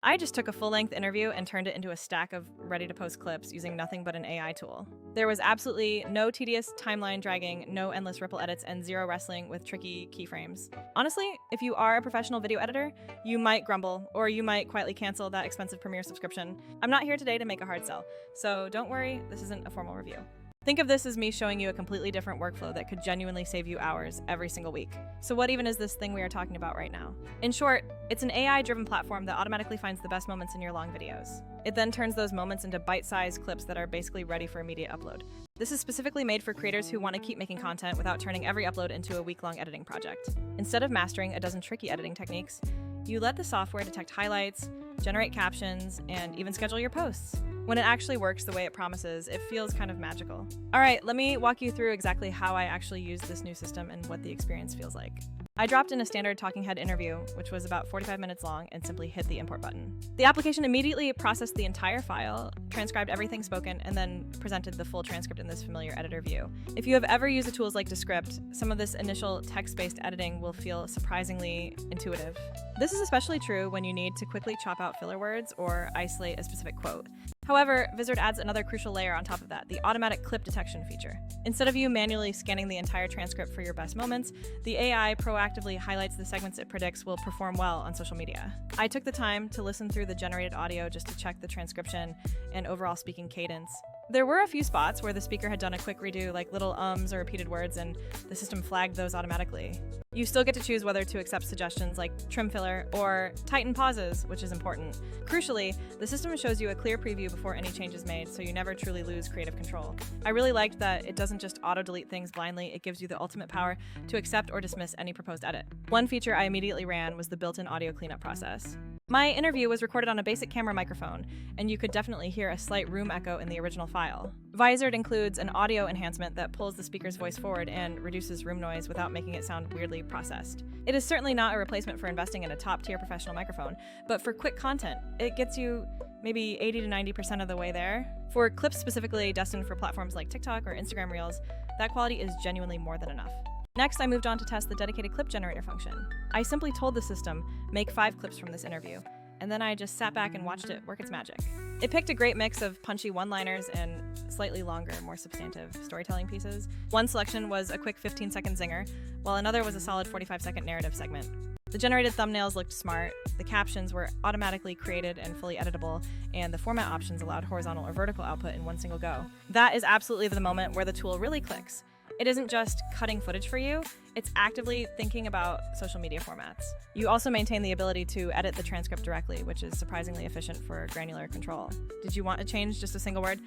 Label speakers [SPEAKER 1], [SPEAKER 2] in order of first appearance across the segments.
[SPEAKER 1] I just took a full-length interview and turned it into a stack of ready-to-post clips using nothing but an AI tool. There was absolutely no tedious timeline dragging, no endless ripple edits, and zero wrestling with tricky keyframes. Honestly, if you are a professional video editor, you might grumble, or you might quietly cancel that expensive Premiere subscription. I'm not here today to make a hard sell, so don't worry, this isn't a formal review. Think of this as me showing you a completely different workflow that could genuinely save you hours every single week. So what even is this thing we are talking about right now? In short, it's an AI-driven platform that automatically finds the best moments in your long videos. It then turns those moments into bite-sized clips that are basically ready for immediate upload. This is specifically made for creators who want to keep making content without turning every upload into a week-long editing project. Instead of mastering a dozen tricky editing techniques, you let the software detect highlights, generate captions, and even schedule your posts. When it actually works the way it promises, it feels kind of magical. All right, let me walk you through exactly how I actually use this new system and what the experience feels like. I dropped in a standard talking head interview, which was about 45 minutes long, and simply hit the import button. The application immediately processed the entire file, transcribed everything spoken, and then presented the full transcript in this familiar editor view. If you have ever used the tools like Descript, some of this initial text-based editing will feel surprisingly intuitive. This is especially true when you need to quickly chop out filler words or isolate a specific quote. However, Vizard adds another crucial layer on top of that, the automatic clip detection feature. Instead of you manually scanning the entire transcript for your best moments, the AI proactively highlights the segments it predicts will perform well on social media. I took the time to listen through the generated audio just to check the transcription and overall speaking cadence. There were a few spots where the speaker had done a quick redo, like little ums or repeated words, and the system flagged those automatically. You still get to choose whether to accept suggestions like trim filler or tighten pauses, which is important. Crucially, the system shows you a clear preview before any change is made, so you never truly lose creative control. I really liked that it doesn't just auto-delete things blindly, it gives you the ultimate power to accept or dismiss any proposed edit. One feature I immediately ran was the built-in audio cleanup process. My interview was recorded on a basic camera microphone, and you could definitely hear a slight room echo in the original file. Vizard includes an audio enhancement that pulls the speaker's voice forward and reduces room noise without making it sound weirdly processed. It is certainly not a replacement for investing in a top-tier professional microphone, but for quick content, it gets you maybe 80 to 90% of the way there. For clips specifically destined for platforms like TikTok or Instagram Reels, that quality is genuinely more than enough. Next, I moved on to test the dedicated clip generator function. I simply told the system, make 5 clips from this interview, and then I just sat back and watched it work its magic. It picked a great mix of punchy one-liners and slightly longer, more substantive storytelling pieces. One selection was a quick 15-second zinger, while another was a solid 45-second narrative segment. The generated thumbnails looked smart, the captions were automatically created and fully editable, and the format options allowed horizontal or vertical output in one single go. That is absolutely the moment where the tool really clicks. It isn't just cutting footage for you, it's actively thinking about social media formats. You also maintain the ability to edit the transcript directly, which is surprisingly efficient for granular control. Did you want to change just a single word?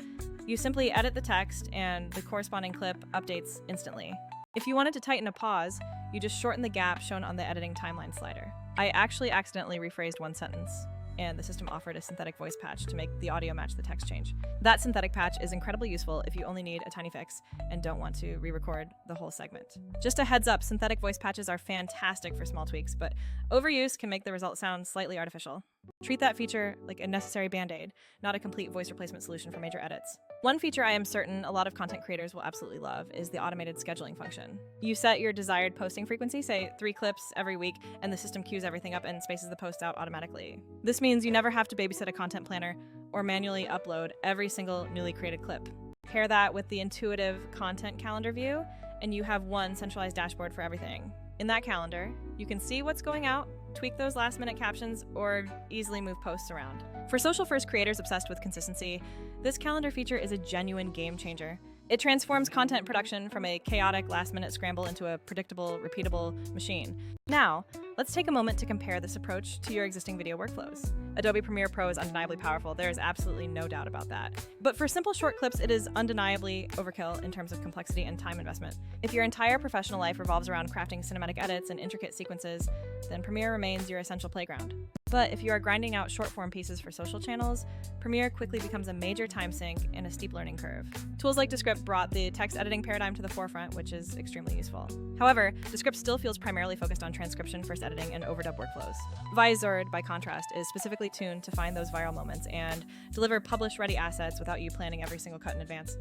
[SPEAKER 1] You simply edit the text and the corresponding clip updates instantly. If you wanted to tighten a pause, you just shorten the gap shown on the editing timeline slider. I actually accidentally rephrased one sentence, and the system offered a synthetic voice patch to make the audio match the text change. That synthetic patch is incredibly useful if you only need a tiny fix and don't want to re-record the whole segment. Just a heads up, synthetic voice patches are fantastic for small tweaks, but overuse can make the result sound slightly artificial. Treat that feature like a necessary band-aid, not a complete voice replacement solution for major edits. One feature I am certain a lot of content creators will absolutely love is the automated scheduling function. You set your desired posting frequency, say 3 clips every week, and the system queues everything up and spaces the posts out automatically. This means you never have to babysit a content planner or manually upload every single newly created clip. Pair that with the intuitive content calendar view, and you have one centralized dashboard for everything. In that calendar, you can see what's going out, tweak those last-minute captions, or easily move posts around. For social-first creators obsessed with consistency, this calendar feature is a genuine game changer. It transforms content production from a chaotic last-minute scramble into a predictable, repeatable machine. Now, let's take a moment to compare this approach to your existing video workflows. Adobe Premiere Pro is undeniably powerful, there is absolutely no doubt about that. But for simple short clips, it is undeniably overkill in terms of complexity and time investment. If your entire professional life revolves around crafting cinematic edits and intricate sequences, then Premiere remains your essential playground. But if you are grinding out short-form pieces for social channels, Premiere quickly becomes a major time sink and a steep learning curve. Tools like Descript brought the text editing paradigm to the forefront, which is extremely useful. However, Descript still feels primarily focused on transcription, first editing, and overdub workflows. Vizard, by contrast, is specifically tuned to find those viral moments and deliver publish-ready assets without you planning every single cut in advance.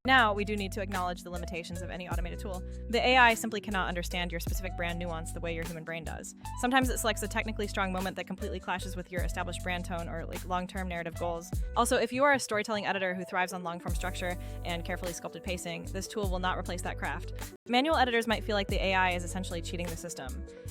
[SPEAKER 1] Now, we do need to acknowledge the limitations of any automated tool. The AI simply cannot understand your specific brand nuance the way your human brain does. Sometimes it selects a technically strong moment that completely completely clashes with your established brand tone or like long-term narrative goals. Also, if you are a storytelling editor who thrives on long-form structure and carefully sculpted pacing, this tool will not replace that craft. Manual editors might feel like the AI is essentially cheating the system,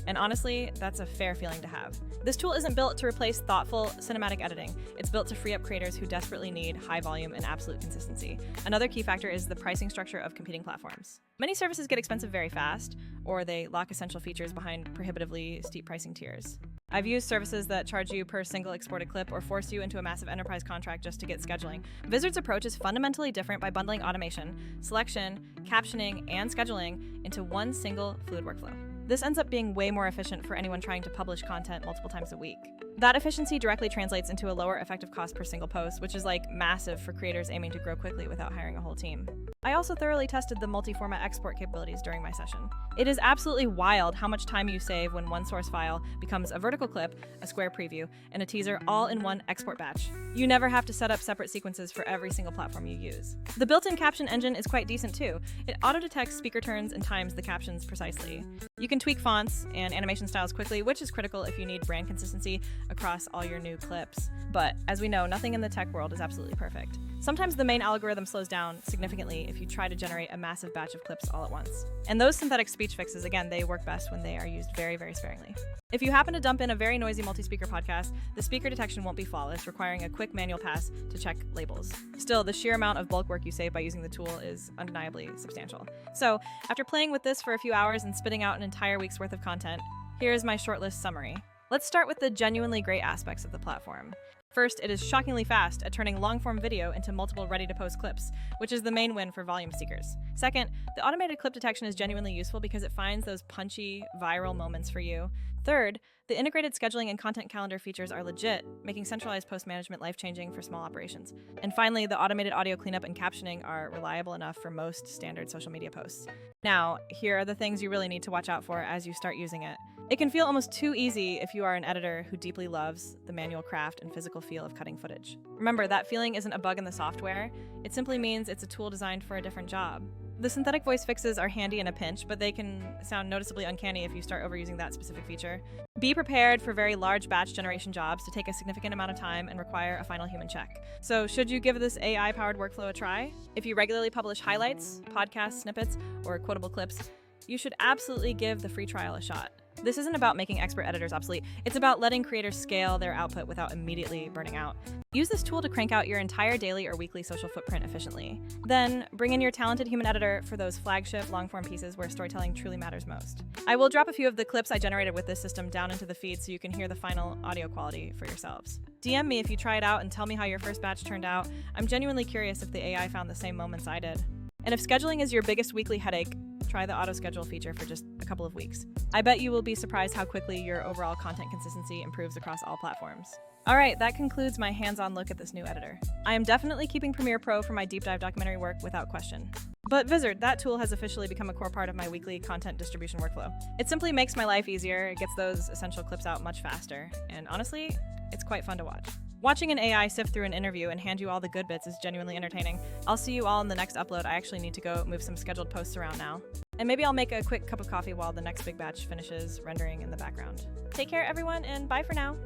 [SPEAKER 1] and honestly, that's a fair feeling to have. This tool isn't built to replace thoughtful cinematic editing. It's built to free up creators who desperately need high volume and absolute consistency. Another key factor is the pricing structure of competing platforms. Many services get expensive very fast, or they lock essential features behind prohibitively steep pricing tiers. I've used services that charge you per single exported clip or force you into a massive enterprise contract just to get scheduling. Vizard's approach is fundamentally different by bundling automation, selection, captioning, and scheduling into one single fluid workflow. This ends up being way more efficient for anyone trying to publish content multiple times a week. That efficiency directly translates into a lower effective cost per single post, which is like massive for creators aiming to grow quickly without hiring a whole team. I also thoroughly tested the multi-format export capabilities during my session. It is absolutely wild how much time you save when one source file becomes a vertical clip, a square preview, and a teaser all in one export batch. You never have to set up separate sequences for every single platform you use. The built-in caption engine is quite decent too. It auto-detects speaker turns and times the captions precisely. You can tweak fonts and animation styles quickly, which is critical if you need brand consistency across all your new clips. But as we know, nothing in the tech world is absolutely perfect. Sometimes the main algorithm slows down significantly if you try to generate a massive batch of clips all at once. And those synthetic speech fixes, again, they work best when they are used very, very sparingly. If you happen to dump in a very noisy multi-speaker podcast, the speaker detection won't be flawless, requiring a quick manual pass to check labels. Still, the sheer amount of bulk work you save by using the tool is undeniably substantial. So, after playing with this for a few hours and spitting out an entire week's worth of content, here's my shortlist summary. Let's start with the genuinely great aspects of the platform. First, it is shockingly fast at turning long-form video into multiple ready-to-post clips, which is the main win for volume seekers. Second, the automated clip detection is genuinely useful because it finds those punchy, viral moments for you. Third, the integrated scheduling and content calendar features are legit, making centralized post management life-changing for small operations. And finally, the automated audio cleanup and captioning are reliable enough for most standard social media posts. Now, here are the things you really need to watch out for as you start using it. It can feel almost too easy if you are an editor who deeply loves the manual craft and physical feel of cutting footage. Remember, that feeling isn't a bug in the software. It simply means it's a tool designed for a different job. The synthetic voice fixes are handy in a pinch, but they can sound noticeably uncanny if you start overusing that specific feature. Be prepared for very large batch generation jobs to take a significant amount of time and require a final human check. So should you give this AI-powered workflow a try? If you regularly publish highlights, podcast snippets, or quotable clips, you should absolutely give the free trial a shot. This isn't about making expert editors obsolete. It's about letting creators scale their output without immediately burning out. Use this tool to crank out your entire daily or weekly social footprint efficiently. Then, bring in your talented human editor for those flagship long-form pieces where storytelling truly matters most. I will drop a few of the clips I generated with this system down into the feed so you can hear the final audio quality for yourselves. DM me if you try it out and tell me how your first batch turned out. I'm genuinely curious if the AI found the same moments I did. And if scheduling is your biggest weekly headache, try the auto-schedule feature for just a couple of weeks. I bet you will be surprised how quickly your overall content consistency improves across all platforms. All right, that concludes my hands-on look at this new editor. I am definitely keeping Premiere Pro for my deep dive documentary work without question. But Vizard, that tool has officially become a core part of my weekly content distribution workflow. It simply makes my life easier, it gets those essential clips out much faster, and honestly, it's quite fun to watch. Watching an AI sift through an interview and hand you all the good bits is genuinely entertaining. I'll see you all in the next upload. I actually need to go move some scheduled posts around now. And maybe I'll make a quick cup of coffee while the next big batch finishes rendering in the background. Take care, everyone, and bye for now.